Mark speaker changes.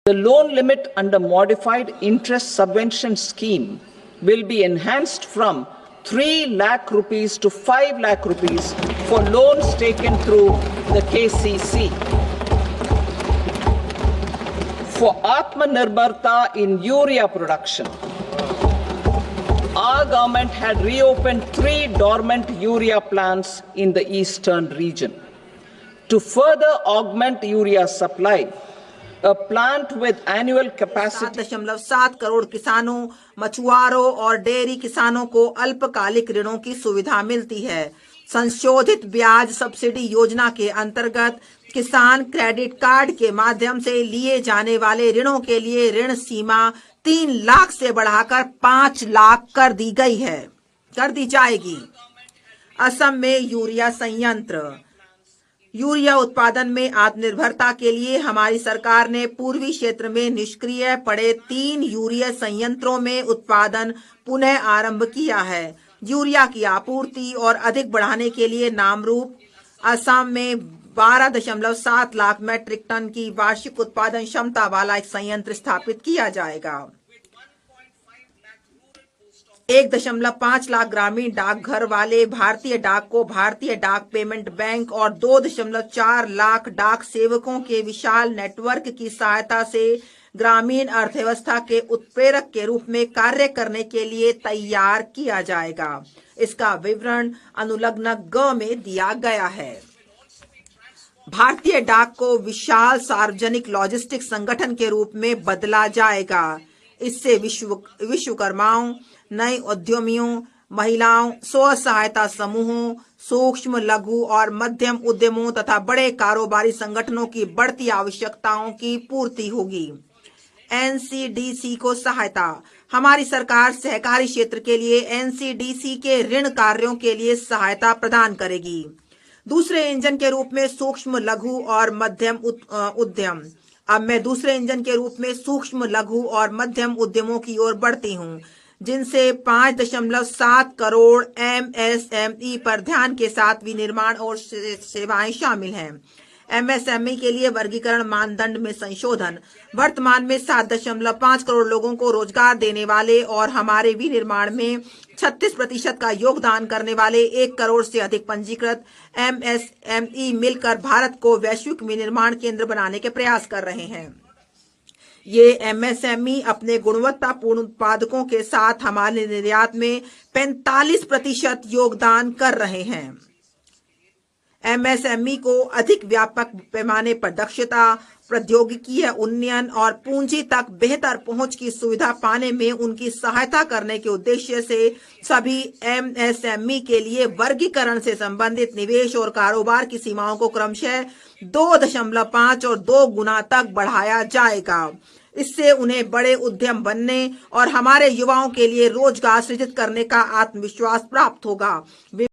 Speaker 1: The loan limit under modified interest subvention scheme will be enhanced from 3 lakh rupees to 5 lakh rupees for loans taken through the KCC. For Atmanirbharta in urea production, our government had reopened 3 dormant urea plants in the eastern region. To further augment urea supply, a plant with annual capacity
Speaker 2: 7.7 crore किसानों, मछुआरों और dairy किसानों को अल्पकालिक ऋणों की सुविधा मिलती है। संशोधित ब्याज सब्सिडी योजना के अंतर्गत किसान क्रेडिट कार्ड के माध्यम से लिए जाने वाले ऋणों के लिए ऋण सीमा 3 लाख से बढ़ाकर 5 लाख कर दी जाएगी। असम में यूरिया संयंत्र। यूरिया उत्पादन में आत्मनिर्भरता के लिए हमारी सरकार ने पूर्वी क्षेत्र में निष्क्रिय पड़े 3 यूरिया संयंत्रों में उत्पादन पुनः आरंभ किया है। यूरिया की आपूर्ति और अधिक बढ़ाने के लिए नामरूप असम में 12.7 लाख मैट्रिक टन की वार्षिक उत्पादन क्षमता वाला एक संयंत्र स्थापित किया जाएगा। 1.5 लाख ग्रामीण डाकघर वाले भारतीय डाक को भारतीय डाक पेमेंट बैंक और 2.4 लाख डाक सेवकों के विशाल नेटवर्क की सहायता से ग्रामीण अर्थव्यवस्था के उत्प्रेरक के रूप में कार्य करने के लिए तैयार किया जाएगा। इसका विवरण अनुलग्न ग में दिया गया है। भारतीय डाक को विशाल सार्वजनिक लॉजिस्टिक संगठन के रूप में बदला जाएगा। इससे विश्वकर्माओं, नए उद्यमियों, महिलाओं, स्व सहायता समूहों, सूक्ष्म, लघु और मध्यम उद्यमों तथा बड़े कारोबारी संगठनों की बढ़ती आवश्यकताओं की पूर्ति होगी। एनसीडीसी को सहायता। हमारी सरकार सहकारी क्षेत्र के लिए एनसीडीसी के ऋण कार्यों के लिए सहायता प्रदान करेगी। दूसरे इंजन के रूप में सूक्ष्म, लघु और मध्यम उद्यम। अब मैं दूसरे इंजन के रूप में सूक्ष्म, लघु और मध्यम उद्यमों की ओर बढ़ती हूँ, जिनसे 5.7 करोड़ एमएसएमई पर ध्यान के साथ विनिर्माण और सेवाएं शामिल हैं। एमएसएमई के लिए वर्गीकरण मानदंड में संशोधन। वर्तमान में 7.5 करोड़ लोगों को रोजगार देने वाले और हमारे विनिर्माण में 36% का योगदान करने वाले 1 करोड़ से अधिक पंजीकृत एमएसएमई मिलकर भारत को वैश्विक विनिर्माण केंद्र बनाने के प्रयास कर रहे हैं। ये एमएसएमई अपने गुणवत्तापूर्ण उत्पादकों के साथ हमारे निर्यात में 45% योगदान कर रहे हैं। एमएसएमई को अधिक व्यापक पैमाने पर दक्षता, प्रौद्योगिकीय उन्नयन और पूंजी तक बेहतर पहुंच की सुविधा पाने में उनकी सहायता करने के उद्देश्य से सभी एमएसएमई के लिए वर्गीकरण से संबंधित निवेश और कारोबार की सीमाओं को क्रमशः 2.5 और 2 गुना तक बढ़ाया जाएगा। इससे उन्हें बड़े उद्यम बनने और हमारे युवाओं के लिए रोजगार सृजित करने का आत्मविश्वास प्राप्त होगा।